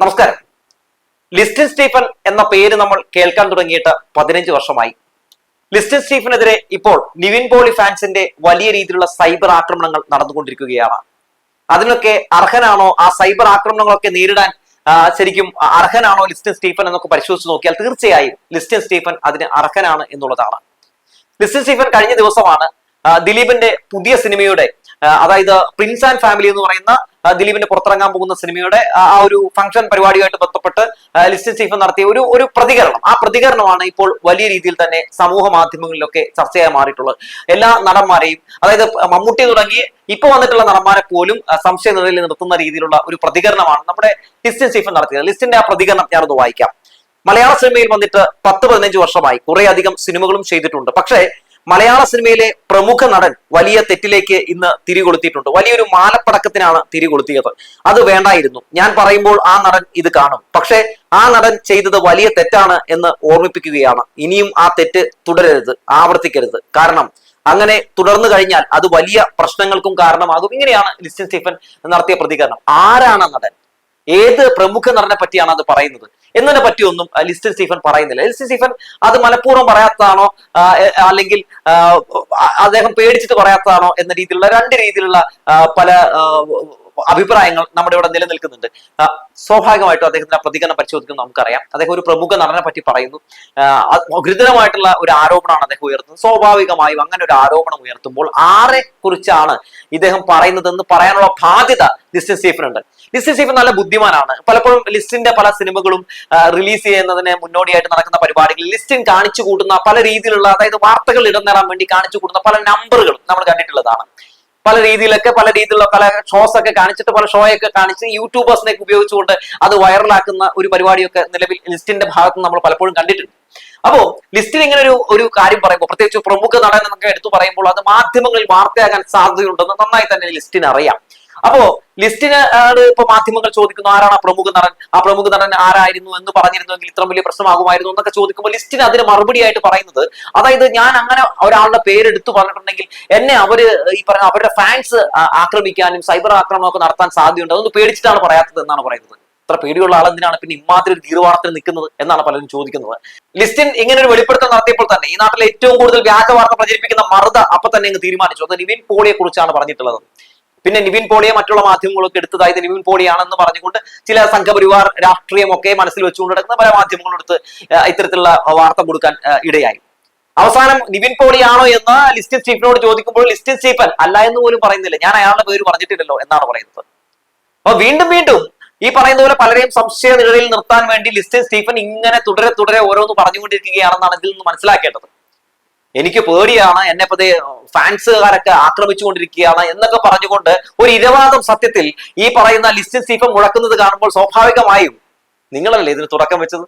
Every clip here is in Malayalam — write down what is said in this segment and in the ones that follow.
നമസ്കാരം. ലിസ്റ്റിൻ സ്റ്റീഫൻ എന്ന പേര് നമ്മൾ കേൾക്കാൻ തുടങ്ങിയിട്ട് 15 വർഷമായി. ലിസ്റ്റിൻ സ്റ്റീഫനെതിരെ ഇപ്പോൾ നിവിൻ പോളി ഫാൻസിന്റെ വലിയ രീതിയിലുള്ള സൈബർ ആക്രമണങ്ങൾ നടന്നുകൊണ്ടിരിക്കുകയാണ്. അതിനൊക്കെ അർഹനാണോ, ആ സൈബർ ആക്രമണങ്ങളൊക്കെ നേരിടാൻ ശരിക്കും അർഹനാണോ ലിസ്റ്റിൻ സ്റ്റീഫൻ എന്നൊക്കെ പരിശോധിച്ച് നോക്കിയാൽ തീർച്ചയായും ലിസ്റ്റിൻ സ്റ്റീഫൻ അതിന് അർഹനാണ് എന്നുള്ളതാണ്. ലിസ്റ്റിൻ സ്റ്റീഫൻ കഴിഞ്ഞ ദിവസമാണ് ദിലീപിന്റെ പുതിയ സിനിമയുടെ അതായത് പ്രിൻസ് ആൻഡ് ഫാമിലി എന്ന് പറയുന്ന ദിലീപിന്റെ പുറത്തിറങ്ങാൻ പോകുന്ന സിനിമയുടെ ആ ഒരു ഫംഗ്ഷൻ പരിപാടിയുമായിട്ട് ബന്ധപ്പെട്ട് ലിസ്റ്റിൻ സ്റ്റീഫൻ നടത്തിയ ഒരു പ്രതികരണം. ആ പ്രതികരണമാണ് ഇപ്പോൾ വലിയ രീതിയിൽ തന്നെ സമൂഹ മാധ്യമങ്ങളിലൊക്കെ ചർച്ചയായി മാറിയിട്ടുള്ളത്. എല്ലാ നടന്മാരെയും, അതായത് മമ്മൂട്ടി തുടങ്ങി ഇപ്പൊ വന്നിട്ടുള്ള നടന്മാരെ പോലും സംശയ നിലയിൽ നിർത്തുന്ന രീതിയിലുള്ള ഒരു പ്രതികരണമാണ് നമ്മുടെ ലിസ്റ്റിൻ സ്റ്റീഫൻ നടത്തിയത്. ലിസ്റ്റിന്റെ ആ പ്രതികരണം ഞാനൊന്ന് വായിക്കാം. മലയാള സിനിമയിൽ വന്നിട്ട് 10-15 വർഷമായി, കുറെ അധികം സിനിമകളും ചെയ്തിട്ടുണ്ട്. പക്ഷേ മലയാള സിനിമയിലെ പ്രമുഖ നടൻ വലിയ തെറ്റിലേക്ക് ഇന്ന് തിരികൊളുത്തിയിട്ടുണ്ട്. വലിയൊരു മാലപ്പടക്കത്തിനാണ് തിരികൊളുത്തിയത്. അത് വേണ്ടായിരുന്നു. ഞാൻ പറയുമ്പോൾ ആ നടൻ ഇത് കാണും. പക്ഷെ ആ നടൻ ചെയ്തത് വലിയ തെറ്റാണ് എന്ന് ഓർമ്മിപ്പിക്കുകയാണ്. ഇനിയും ആ തെറ്റ് തുടരരുത്, ആവർത്തിക്കരുത്. കാരണം അങ്ങനെ തുടർന്നു കഴിഞ്ഞാൽ അത് വലിയ പ്രശ്നങ്ങൾക്കും കാരണമാകും. ഇങ്ങനെയാണ് ലിസ്റ്റിൻ സ്റ്റീഫൻ നടത്തിയ പ്രതികരണം. ആരാണ് നടൻ, ഏത് പ്രമുഖ നടനെ പറ്റിയാണ് അത് പറയുന്നത് എന്നതിനെ പറ്റിയൊന്നും ലിസ്റ്റിൻ സ്റ്റീഫൻ പറയുന്നില്ല. ലിസ്റ്റിൻ സ്റ്റീഫൻ അത് മനഃപൂർവ്വം പറയാത്തതാണോ അല്ലെങ്കിൽ അദ്ദേഹം പേടിച്ചിട്ട് പറയാത്തതാണോ എന്ന രീതിയിലുള്ള രണ്ട് രീതിയിലുള്ള പല അഭിപ്രായങ്ങൾ നമ്മുടെ ഇവിടെ നിലനിൽക്കുന്നുണ്ട്. സ്വാഭാവികമായിട്ടും അദ്ദേഹത്തിന്റെ പ്രതികരണം പരിശോധിക്കുന്നത് നമുക്കറിയാം. അദ്ദേഹം ഒരു പ്രമുഖ നടനെ പറ്റി പറയുന്നു. ഗുരുതരമായിട്ടുള്ള ഒരു ആരോപണമാണ് അദ്ദേഹം ഉയർത്തുന്നത്. സ്വാഭാവികമായും അങ്ങനെ ഒരു ആരോപണം ഉയർത്തുമ്പോൾ ആരെ കുറിച്ചാണ് ഇദ്ദേഹം പറയുന്നതെന്ന് പറയാനുള്ള ബാധ്യത ലിസ്റ്റിൻ സ്റ്റീഫനുണ്ട്. ലിസ്റ്റിൻ സ്റ്റീഫൻ നല്ല ബുദ്ധിമാനാണ്. പലപ്പോഴും ലിസ്റ്റിന്റെ പല സിനിമകളും റിലീസ് ചെയ്യുന്നതിന് മുന്നോടിയായിട്ട് നടക്കുന്ന പരിപാടികളിൽ ലിസ്റ്റിൻ കാണിച്ചു കൂട്ടുന്ന പല രീതിയിലുള്ള, അതായത് വാർത്തകൾ ഇടം നേടാൻ വേണ്ടി കാണിച്ചു കൂട്ടുന്ന പല നമ്പറുകളും നമ്മൾ കണ്ടിട്ടുള്ളതാണ്. പല രീതിയിലുള്ള പല ഷോസ് ഒക്കെ കാണിച്ചിട്ട്, പല ഷോയൊക്കെ കാണിച്ച് യൂട്യൂബേഴ്സിനെ ഉപയോഗിച്ചുകൊണ്ട് അത് വൈറലാക്കുന്ന ഒരു പരിപാടിയൊക്കെ നിലവിൽ ലിസ്റ്റിന്റെ ഭാഗത്ത് നമ്മൾ പലപ്പോഴും കണ്ടിട്ടുണ്ട്. അപ്പോ ലിസ്റ്റിൽ ഇങ്ങനെ ഒരു കാര്യം പറയുമ്പോൾ, പ്രത്യേകിച്ച് പ്രമുഖ നടൻ എന്നൊക്കെ എടുത്തു പറയുമ്പോൾ അത് മാധ്യമങ്ങളിൽ വാർത്തയാകാൻ സാധ്യതയുണ്ടെന്ന് നന്നായി തന്നെ ലിസ്റ്റിന് അറിയാം. അപ്പോ ലിസ്റ്റിന് ഇപ്പൊ മാധ്യമങ്ങൾ ചോദിക്കുന്നു ആരാണ് ആ പ്രമുഖ നടൻ, ആ പ്രമുഖ നടൻ ആരായിരുന്നു എന്ന് പറഞ്ഞിരുന്നുവെങ്കിൽ ഇത്ര വലിയ പ്രശ്നമാകുമായിരുന്നു എന്നൊക്കെ ചോദിക്കുമ്പോൾ ലിസ്റ്റിന് അതിന് മറുപടിയായിട്ട് പറയുന്നത്, അതായത് ഞാൻ അങ്ങനെ ഒരാളുടെ പേരെടുത്തു പറഞ്ഞിട്ടുണ്ടെങ്കിൽ എന്നെ ഈ പറഞ്ഞ അവരുടെ ഫാൻസ് ആക്രമിക്കാനും സൈബർ ആക്രമണമൊക്കെ നടത്താൻ സാധ്യതയുണ്ട്, അതൊന്ന് പേടിച്ചിട്ടാണ് പറയാത്തത് എന്നാണ് പറയുന്നത്. ഇത്ര പേടിയുള്ള ആളെന്തിനാണ് പിന്നെ ഇമാതിരി ഒരു തീർവാർത്തയിൽ നിൽക്കുന്നത് എന്നാണ് പലരും ചോദിക്കുന്നത്. ലിസ്റ്റിൻ ഇങ്ങനെ ഒരു വെളിപ്പെടുത്തൽ നടത്തിയപ്പോൾ തന്നെ ഈ നാട്ടിലെ ഏറ്റവും കൂടുതൽ വ്യാജ വാർത്ത പ്രചരിപ്പിക്കുന്ന മറുത അപ്പൊ തന്നെ അങ്ങ് തീരുമാനിച്ചു. അത് നിവിൻ പോളിയെ കുറിച്ചാണ് പറഞ്ഞിട്ടുള്ളത്. പിന്നെ നിവിൻ പോളിയെ മറ്റുള്ള മാധ്യമങ്ങളൊക്കെ എടുത്തതായത് നിവിൻ പോളിയാണെന്ന് പറഞ്ഞുകൊണ്ട് ചില സംഘപരിവാർ രാഷ്ട്രീയമൊക്കെ മനസ്സിൽ വെച്ചുകൊണ്ട് നടക്കുന്ന പല മാധ്യമങ്ങളും എടുത്ത് ഇത്തരത്തിലുള്ള വാർത്ത കൊടുക്കാൻ ഇടയായി. അവസാനം നിവിൻ പോളിയാണോ എന്ന് ലിസ്റ്റിൻ സ്റ്റീഫനോട് ചോദിക്കുമ്പോൾ ലിസ്റ്റിൻ സ്റ്റീഫൻ അല്ല എന്ന് പോലും പറയുന്നില്ല. ഞാൻ അയാളുടെ പേര് പറഞ്ഞിട്ടില്ലല്ലോ എന്നാണ് പറയുന്നത്. അപ്പൊ വീണ്ടും ഈ പറയുന്ന പോലെ പലരെയും സംശയ നിഴലിൽ നിർത്താൻ വേണ്ടി ലിസ്റ്റിൻ സ്റ്റീഫൻ ഇങ്ങനെ തുടരെ ഓരോന്ന് പറഞ്ഞുകൊണ്ടിരിക്കുകയാണെന്നാണ് ഇതിൽ നിന്ന് മനസ്സിലാക്കേണ്ടത്. എനിക്ക് പേടിയാണ്, എന്നെ പതേ ഫാൻസുകാരൊക്കെ ആക്രമിച്ചുകൊണ്ടിരിക്കുകയാണ് എന്നൊക്കെ പറഞ്ഞുകൊണ്ട് ഒരു ഇരവാദം സത്യത്തിൽ ഈ പറയുന്ന ലിസ്റ്റിൻ സ്റ്റീഫൻ മുഴക്കുന്നത് കാണുമ്പോൾ സ്വാഭാവികമായും നിങ്ങളല്ലേ ഇതിന് തുടക്കം വെച്ചത്,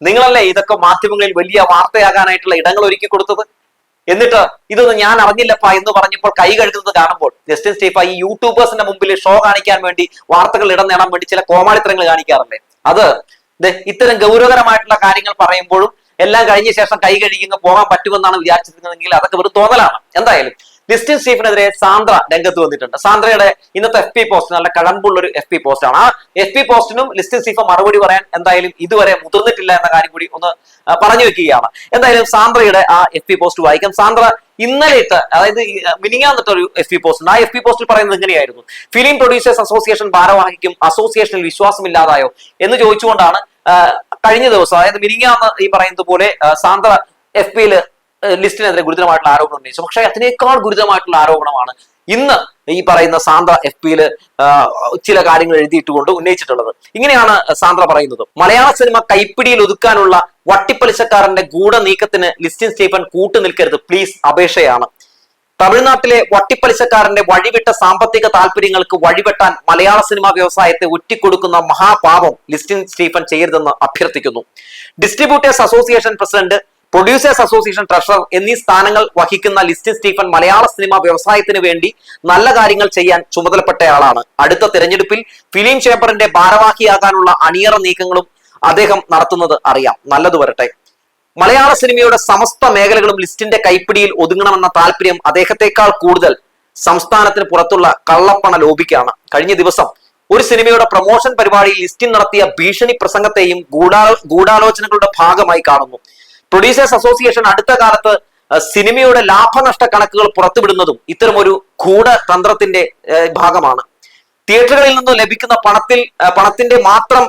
നിങ്ങളല്ലേ ഇതൊക്കെ മാധ്യമങ്ങളിൽ വലിയ വാർത്തയാകാനായിട്ടുള്ള ഇടങ്ങൾ ഒരുക്കി കൊടുത്തത്. എന്നിട്ട് ഇതൊന്നും ഞാൻ അറിഞ്ഞില്ലപ്പാ എന്ന് പറഞ്ഞപ്പോൾ കൈ കഴുകുന്നത് കാണുമ്പോൾ ലിസ്റ്റിൻ സ്റ്റീഫൻ ഈ യൂട്യൂബേഴ്സിന്റെ മുമ്പിൽ ഷോ കാണിക്കാൻ വേണ്ടി, വാർത്തകൾ ഇടം നേടാൻ വേണ്ടി ചില കോമാളിത്തരങ്ങൾ കാണിക്കാറുണ്ട്. അത് ഇത്തരം ഗൗരവകരമായിട്ടുള്ള കാര്യങ്ങൾ പറയുമ്പോഴും എല്ലാം കഴിഞ്ഞ ശേഷം കൈ കഴുകി പോകാൻ പറ്റുമെന്നാണ് വിചാരിച്ചിരുന്നതെങ്കിൽ അതൊക്കെ വെറും തോന്നലാണ്. എന്തായാലും ലിസ്റ്റിൻ സ്റ്റീഫനെതിരെ സാന്ദ്ര രംഗത്ത് വന്നിട്ടുണ്ട്. സാന്ദ്രയുടെ ഇന്നത്തെ FB പോസ്റ്റ് നല്ല കഴമ്പുള്ള ഒരു FB പോസ്റ്റാണ്. ആ FB പോസ്റ്റിനും ലിസ്റ്റിൻ സ്റ്റീഫൻ മറുപടി പറയാൻ എന്തായാലും ഇതുവരെ മുതിർന്നിട്ടില്ല എന്ന കാര്യം കൂടി ഒന്ന് പറഞ്ഞു വെക്കുകയാണ്. എന്തായാലും സാന്ദ്രയുടെ ആ FB പോസ്റ്റ് വായിക്കാം. സാന്ദ്ര ഇന്നലെ അതായത് മിനിങ്ങാന്നിട്ടൊരു FB പോസ്റ്റ് ഉണ്ട്. ആ FB പോസ്റ്റിൽ പറയുന്നത് ഇങ്ങനെയായിരുന്നു: ഫിലിം പ്രൊഡ്യൂസേഴ്സ് അസോസിയേഷൻ ഭാരവാഹിക്കും അസോസിയേഷനിൽ വിശ്വാസമില്ലാതായോ എന്ന് ചോദിച്ചുകൊണ്ടാണ് കഴിഞ്ഞ ദിവസം, അതായത് മിനിങ്ങാന്ന് ഈ പറയുന്നത് പോലെ സാന്ദ്ര FBയിൽ ലിസ്റ്റിനെതിരെ ഗുരുതരമായിട്ടുള്ള ആരോപണം ഉന്നയിച്ചു. പക്ഷേ അതിനേക്കാൾ ഗുരുതരമായിട്ടുള്ള ആരോപണമാണ് ഇന്ന് ഈ പറയുന്ന സാന്ദ്ര FBയിൽ ചില കാര്യങ്ങൾ എഴുതിയിട്ടുകൊണ്ട് ഉന്നയിച്ചിട്ടുള്ളത്. ഇങ്ങനെയാണ് സാന്ദ്ര പറയുന്നത്: മലയാള സിനിമ കൈപ്പിടിയിൽ ഒതുക്കാനുള്ള വട്ടിപ്പലിശക്കാരന്റെ ഗൂഢനീക്കത്തിന് ലിസ്റ്റിൻ സ്റ്റീഫൻ കൂട്ടുനിൽക്കരുത്, പ്ലീസ്, അപേക്ഷയാണ്. തമിഴ്നാട്ടിലെ വട്ടിപ്പലിശക്കാരന്റെ വഴിവിട്ട സാമ്പത്തിക താല്പര്യങ്ങൾക്ക് വഴിവെട്ടാൻ മലയാള സിനിമാ വ്യവസായത്തെ ഒറ്റിക്കൊടുക്കുന്ന മഹാപാപം ലിസ്റ്റിൻ സ്റ്റീഫൻ ചെയ്യരുതെന്ന് അഭ്യർത്ഥിക്കുന്നു. Distributors association president, producers association treasurer എന്നീ സ്ഥാനങ്ങൾ വഹിക്കുന്ന ലിസ്റ്റിൻ സ്റ്റീഫൻ മലയാള സിനിമാ വ്യവസായത്തിന് വേണ്ടി നല്ല കാര്യങ്ങൾ ചെയ്യാൻ ചുമതലപ്പെട്ടയാളാണ്. അടുത്ത തെരഞ്ഞെടുപ്പിൽ ഫിലിം ചേംബറിന്റെ ഭാരവാഹിയാകാനുള്ള അണിയറ നീക്കങ്ങളും അദ്ദേഹം നടത്തുന്നത് അറിയാം. നല്ലത് വരട്ടെ. മലയാള സിനിമയുടെ സമസ്ത മേഖലകളും ലിസ്റ്റിന്റെ കൈപ്പിടിയിൽ ഒതുങ്ങണമെന്ന താല്പര്യം അദ്ദേഹത്തെക്കാൾ കൂടുതൽ സംസ്ഥാനത്തിന് പുറത്തുള്ള കള്ളപ്പണ ലോബിക്കാണ്. കഴിഞ്ഞ ദിവസം ഒരു സിനിമയുടെ പ്രൊമോഷൻ പരിപാടിയിൽ ലിസ്റ്റിൻ നടത്തിയ ഭീഷണി പ്രസംഗത്തെയും ഗൂഢാലോചനകളുടെ ഭാഗമായി കാണുന്നു. പ്രൊഡ്യൂസേഴ്സ് അസോസിയേഷൻ അടുത്ത കാലത്ത് സിനിമയുടെ ലാഭനഷ്ട കണക്കുകൾ പുറത്തുവിടുന്നതും ഇത്തരമൊരു ഗൂഢതന്ത്രത്തിന്റെ ഭാഗമാണ്. തിയേറ്ററുകളിൽ നിന്ന് ലഭിക്കുന്ന പണത്തിന്റെ മാത്രം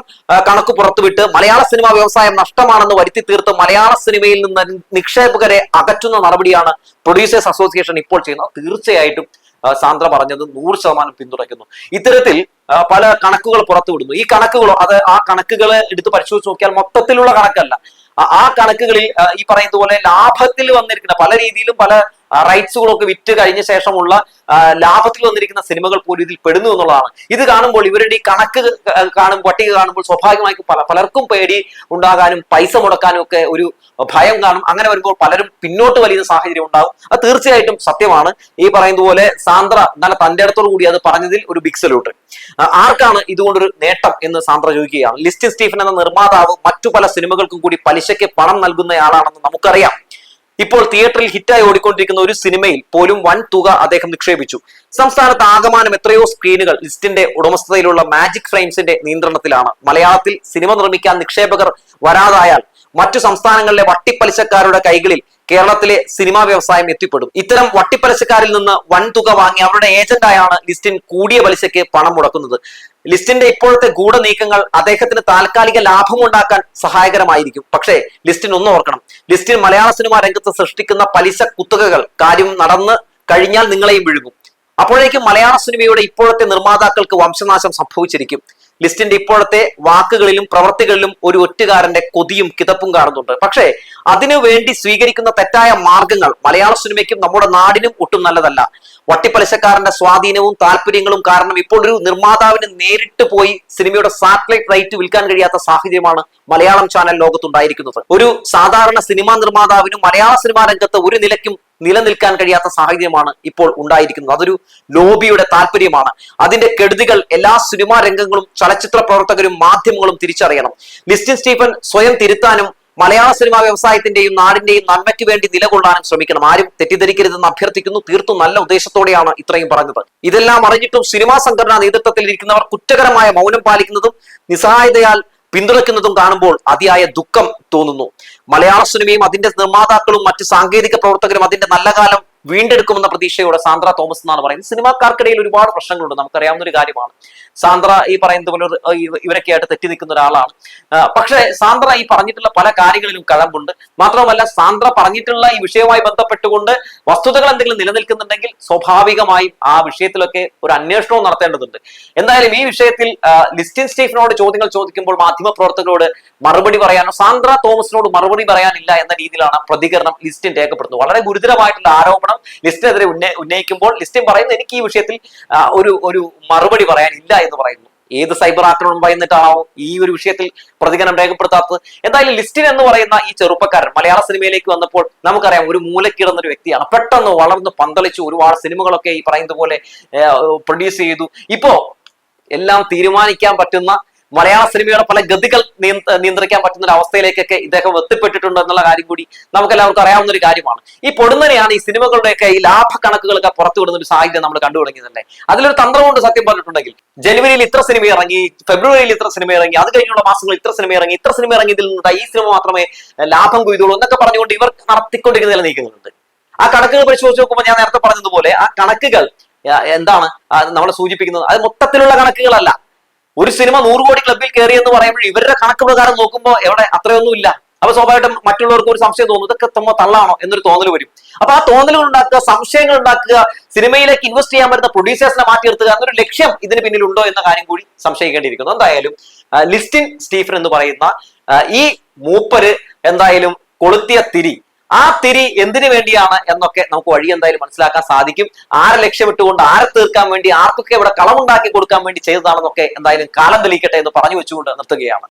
കണക്ക് പുറത്തുവിട്ട് മലയാള സിനിമാ വ്യവസായം നഷ്ടമാണെന്ന് വരുത്തി തീർത്ത് മലയാള സിനിമയിൽ നിന്ന് നിക്ഷേപകരെ അകറ്റുന്ന നടപടിയാണ് പ്രൊഡ്യൂസേഴ്സ് അസോസിയേഷൻ ഇപ്പോൾ ചെയ്യുന്നത്. തീർച്ചയായിട്ടും സാന്ദ്ര പറഞ്ഞത് 100% പിന്തുണയ്ക്കുന്നു. ഇത്തരത്തിൽ പല കണക്കുകൾ പുറത്തുവിടുന്നു. ഈ കണക്കുകളോ ആ കണക്കുകൾ എടുത്ത് പരിശോധിച്ച് നോക്കിയാൽ മൊത്തത്തിലുള്ള കണക്കല്ല. ആ കണക്കുകളിൽ ഈ പറയുന്നത് പോലെ ലാഭത്തിൽ വന്നിരിക്കുന്ന പല രീതിയിലും പല റൈറ്റ്സുകളൊക്കെ വിറ്റ് കഴിഞ്ഞ ശേഷമുള്ള ലാഭത്തിൽ വന്നിരിക്കുന്ന സിനിമകൾ പോലും ഇതിൽ പെടുന്നു എന്നുള്ളതാണ്. ഇത് കാണുമ്പോൾ ഇവരുടെ ഈ കണക്ക് പട്ടിക കാണുമ്പോൾ സ്വാഭാവികമായിട്ടും പലർക്കും പേടി ഉണ്ടാകാനും പൈസ മുടക്കാനും ഒക്കെ ഒരു ഭയം കാണും. അങ്ങനെ വരുമ്പോൾ പലരും പിന്നോട്ട് വലിയ സാഹചര്യം ഉണ്ടാകും. അത് തീർച്ചയായിട്ടും സത്യമാണ്. ഈ പറയുന്നത് പോലെ സാന്ദ്ര നല്ല തന്റെ അടുത്തോടു കൂടി അത് പറഞ്ഞതിൽ ഒരു ബിഗ് സല്യൂട്ട്. ആർക്കാണ് ഇതുകൊണ്ടൊരു നേട്ടം എന്ന് സാന്ദ്ര ചോദിക്കുകയാണ്. ലിസ്റ്റിൻ സ്റ്റീഫൻ എന്ന നിർമ്മാതാവ് മറ്റു പല സിനിമകൾക്കും കൂടി പലിശയ്ക്ക് പണം നൽകുന്നയാളാണെന്ന് നമുക്കറിയാം. ഇപ്പോൾ തിയേറ്ററിൽ ഹിറ്റായി ഓടിക്കൊണ്ടിരിക്കുന്ന ഒരു സിനിമയിൽ പോലും വൻ തുക അദ്ദേഹം നിക്ഷേപിച്ചു. സംസ്ഥാനത്ത് ആകമാനം എത്രയോ സ്ക്രീനുകൾ ലിസ്റ്റിന്റെ ഉടമസ്ഥതയിലുള്ള മാജിക് ഫ്രെയിംസിന്റെ നിയന്ത്രണത്തിലാണ്. മലയാളത്തിൽ സിനിമ നിർമ്മിക്കാൻ നിക്ഷേപകർ വരാതായാൽ മറ്റു സംസ്ഥാനങ്ങളിലെ വട്ടിപ്പലിശക്കാരുടെ കൈകളിൽ കേരളത്തിലെ സിനിമാ വ്യവസായം എത്തിപ്പെടും. ഇത്തരം വട്ടിപ്പലിശക്കാരിൽ നിന്ന് വൻ തുക വാങ്ങി അവരുടെ ഏജന്റായാണ് ലിസ്റ്റിൻ കൂടിയ പലിശയ്ക്ക് പണം മുടക്കുന്നത്. ലിസ്റ്റിന്റെ ഇപ്പോഴത്തെ ഗൂഢനീക്കങ്ങൾ അദ്ദേഹത്തിന് താൽക്കാലിക ലാഭമുണ്ടാക്കാൻ സഹായകരമായിരിക്കും. പക്ഷേ ലിസ്റ്റിൻ ഒന്ന് ഓർക്കണം, ലിസ്റ്റിൻ മലയാള സിനിമാ രംഗത്ത് സൃഷ്ടിക്കുന്ന പലിശ കുത്തകകൾ കാര്യം നടന്ന് കഴിഞ്ഞാൽ നിങ്ങളെയും വിഴുങ്ങും. അപ്പോഴേക്കും മലയാള സിനിമയുടെ ഇപ്പോഴത്തെ നിർമ്മാതാക്കൾക്ക് വംശനാശം സംഭവിച്ചിരിക്കും. ലിസ്റ്റിന്റെ ഇപ്പോഴത്തെ വാക്കുകളിലും പ്രവർത്തികളിലും ഒരു ഒറ്റുകാരന്റെ കൊതിയും കിതപ്പും കാണുന്നുണ്ട്. പക്ഷേ അതിനു വേണ്ടി സ്വീകരിക്കുന്ന തെറ്റായ മാർഗങ്ങൾ മലയാള സിനിമയ്ക്കും നമ്മുടെ നാടിനും ഒട്ടും നല്ലതല്ല. വട്ടിപ്പലിശക്കാരന്റെ സ്വാധീനവും താല്പര്യങ്ങളും കാരണം ഇപ്പോൾ ഒരു നിർമ്മാതാവിന് നേരിട്ട് പോയി സിനിമയുടെ സാറ്റലൈറ്റ് റൈറ്റ് വിൽക്കാൻ കഴിയാത്ത സാഹചര്യമാണ് മലയാളം ചാനൽ ലോകത്തുണ്ടായിരിക്കുന്നത്. ഒരു സാധാരണ സിനിമാ നിർമ്മാതാവിനും മലയാള സിനിമാ രംഗത്ത് ഒരു നിലയ്ക്കും നിലനിൽക്കാൻ കഴിയാത്ത സാഹചര്യമാണ് ഇപ്പോൾ ഉണ്ടായിരിക്കുന്നത്. അതൊരു ലോബിയുടെ താല്പര്യമാണ്. അതിന്റെ കെടുതികൾ എല്ലാ സിനിമാ രംഗങ്ങളും ചലച്ചിത്ര പ്രവർത്തകരും മാധ്യമങ്ങളും തിരിച്ചറിയണം. ലിസ്റ്റിൻ സ്റ്റീഫൻ സ്വയം തിരുത്താനും മലയാള സിനിമാ വ്യവസായത്തിന്റെയും നാടിന്റെയും നന്മയ്ക്ക് വേണ്ടി നിലകൊള്ളാനും ശ്രമിക്കണം. ആരും തെറ്റിദ്ധരിക്കരുതെന്ന് അഭ്യർത്ഥിക്കുന്നു. തീർത്തും നല്ല ഉദ്ദേശത്തോടെയാണ് ഇത്രയും പറഞ്ഞത്. ഇതെല്ലാം അറിഞ്ഞിട്ടും സിനിമാ സംഘടനാ നേതൃത്വത്തിൽ ഇരിക്കുന്നവർ കുറ്റകരമായ മൗനം പാലിക്കുന്നതും നിസ്സഹായതയാൽ പിന്തുണയ്ക്കുന്നതും കാണുമ്പോൾ അതിയായ ദുഃഖം തോന്നുന്നു. മലയാള സിനിമയും അതിന്റെ നിർമ്മാതാക്കളും മറ്റ് സാങ്കേതിക പ്രവർത്തകരും അതിന്റെ നല്ല കാലം വീണ്ടെടുക്കുമെന്ന പ്രതീക്ഷയോടെ സാന്ദ്ര തോമസ് എന്നാണ് പറയുന്നത്. സിനിമാക്കാർക്കിടയിൽ ഒരുപാട് പ്രശ്നങ്ങളുണ്ട്, നമുക്കറിയാവുന്ന ഒരു കാര്യമാണ്. സാന്ദ്ര ഈ പറയുന്നത് പോലെ ഇവരൊക്കെ ആയിട്ട് തെറ്റി നിൽക്കുന്ന ഒരാളാണ്. പക്ഷേ സാന്ദ്ര ഈ പറഞ്ഞിട്ടുള്ള പല കാര്യങ്ങളിലും കഴമ്പുണ്ട്. മാത്രമല്ല സാന്ദ്ര പറഞ്ഞിട്ടുള്ള ഈ വിഷയവുമായി ബന്ധപ്പെട്ടുകൊണ്ട് വസ്തുതകൾ എന്തെങ്കിലും നിലനിൽക്കുന്നുണ്ടെങ്കിൽ സ്വാഭാവികമായും ആ വിഷയത്തിലൊക്കെ ഒരു അന്വേഷണവും നടത്തേണ്ടതുണ്ട്. എന്തായാലും ഈ വിഷയത്തിൽ ലിസ്റ്റിൻ സ്റ്റീഫനോട് ചോദ്യങ്ങൾ ചോദിക്കുമ്പോൾ മാധ്യമപ്രവർത്തകരോട് മറുപടി പറയാനോ സാന്ദ്ര തോമസിനോട് മറുപടി പറയാനില്ല എന്ന രീതിയിലാണ് പ്രതികരണം ലിസ്റ്റിൻ രേഖപ്പെടുത്തുന്നത്. വളരെ ഗുരുതരമായിട്ടുള്ള ആരോപണം ലിസ്റ്റിനെതിരെ ഉന്നയിക്കുമ്പോൾ ലിസ്റ്റിൻ പറയുന്നത് എനിക്ക് ഈ വിഷയത്തിൽ ഒരു മറുപടി പറയാനില്ല എന്ന് പറയുന്നു. ഏത് സൈബർ ആക്രമണം ഭയന്നിട്ടാണോ ഈ ഒരു വിഷയത്തിൽ പ്രതികരണം രേഖപ്പെടുത്താത്തത്? എന്തായാലും ലിസ്റ്റിൻ എന്ന് പറയുന്ന ഈ ചെറുപ്പക്കാരൻ മലയാള സിനിമയിലേക്ക് വന്നപ്പോൾ നമുക്കറിയാം ഒരു മൂലക്കിടന്ന ഒരു വ്യക്തിയാണ്. പെട്ടെന്ന് വളർന്ന് പന്തളിച്ചു, ഒരുപാട് സിനിമകളൊക്കെ ഈ പറയുന്നത് പോലെ പ്രൊഡ്യൂസ് ചെയ്തു. ഇപ്പോ എല്ലാം തീരുമാനിക്കാൻ പറ്റുന്ന മലയാള സിനിമയുടെ പല ഗതികൾ നിയന്ത്രിക്കാൻ പറ്റുന്ന ഒരു അവസ്ഥയിലേക്കൊക്കെ ഇദ്ദേഹം എത്തിപ്പെട്ടിട്ടുണ്ട് എന്നുള്ള കാര്യം കൂടി നമുക്കെല്ലാവർക്കും അറിയാവുന്ന ഒരു കാര്യമാണ്. ഈ പൊടുന്നനെയാണ് ഈ സിനിമകളുടെയൊക്കെ ഈ ലാഭ കണക്കുകളൊക്കെ പുറത്തുവിടുന്ന ഒരു സാഹചര്യം നമ്മൾ കണ്ടു തുടങ്ങിയതല്ലേ. അതിലൊരു തന്ത്രമുണ്ട് സത്യം പറഞ്ഞിട്ടുണ്ടെങ്കിൽ. ജനുവരിയിൽ ഇത്ര സിനിമ ഇറങ്ങി, ഫെബ്രുവരിയിൽ ഇത്ര സിനിമ ഇറങ്ങി, അത് കഴിഞ്ഞുള്ള മാസങ്ങളിൽ ഇത്ര സിനിമ ഇറങ്ങി, ഇതിൽ നിന്ന് ഈ സിനിമ മാത്രമേ ലാഭം കൊയ്തുള്ളൂ എന്നൊക്കെ പറഞ്ഞുകൊണ്ട് ഇവർ നടത്തിക്കൊണ്ടിരിക്കുന്ന ചില നീക്കങ്ങളുണ്ട്. ആ കണക്കുകൾ പരിശോധിച്ച് നോക്കുമ്പോൾ ഞാൻ നേരത്തെ പറഞ്ഞതുപോലെ ആ കണക്കുകൾ എന്താണ് നമ്മളെ സൂചിപ്പിക്കുന്നത്? അത് മൊത്തത്തിലുള്ള കണക്കുകളല്ല. ഒരു സിനിമ 100 കോടി ക്ലബിൽ കയറി എന്ന് പറയുമ്പോൾ ഇവരുടെ കണക്ക് പ്രകാരം നോക്കുമ്പോൾ എവിടെ അത്രയൊന്നും ഇല്ല. അപ്പൊ സ്വാഭാവികമായിട്ടും മറ്റുള്ളവർക്ക് ഒരു സംശയം തോന്നും, ഇതൊക്കെ തള്ളാണോ എന്നൊരു തോന്നൽ വരും. അപ്പൊ ആ തോന്നലുകൾ ഉണ്ടാക്കുക, സംശയങ്ങൾ ഉണ്ടാക്കുക, സിനിമയിലേക്ക് ഇൻവെസ്റ്റ് ചെയ്യാൻ പറ്റുന്ന പ്രൊഡ്യൂസേഴ്സിനെ മാറ്റി നിർത്തുക എന്നൊരു ലക്ഷ്യം ഇതിന് പിന്നിലുണ്ടോ എന്ന കാര്യം കൂടി സംശയിക്കേണ്ടിയിരിക്കുന്നു. എന്തായാലും ലിസ്റ്റിൻ സ്റ്റീഫൻ എന്ന് പറയുന്ന ഈ മൂപ്പര് എന്തായാലും കൊളുത്തിയ തിരി, ആ തിരി എന്തിനു വേണ്ടിയാണ് എന്നൊക്കെ നമുക്ക് വഴി എന്തായാലും മനസ്സിലാക്കാൻ സാധിക്കും. ആരെ ലക്ഷ്യമിട്ടുകൊണ്ട്, ആരെ തീർക്കാൻ വേണ്ടി, ആർക്കൊക്കെ ഇവിടെ കളമുണ്ടാക്കി കൊടുക്കാൻ വേണ്ടി ചെയ്തതാണെന്നൊക്കെ എന്തായാലും കാലം തെളിയിക്കട്ടെ എന്ന് പറഞ്ഞു വെച്ചുകൊണ്ട് നിർത്തുകയാണ്.